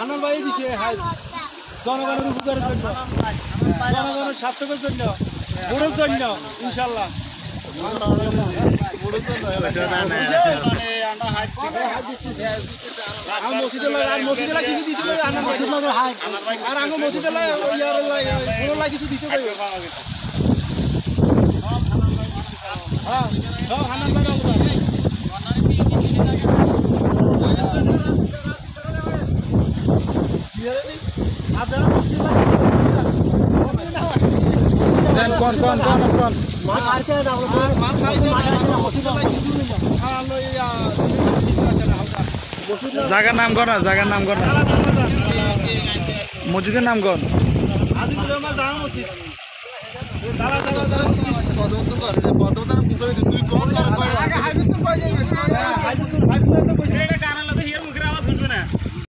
হানান ভাই দিছে হাই জনগণের উপকারের জন্য জনগণের স্বার্থের জন্য বড়র জন্য ইনশাআল্লাহ জায়গার নাম কর না জায়গার নাম কর না মসজিদের নাম কর তুই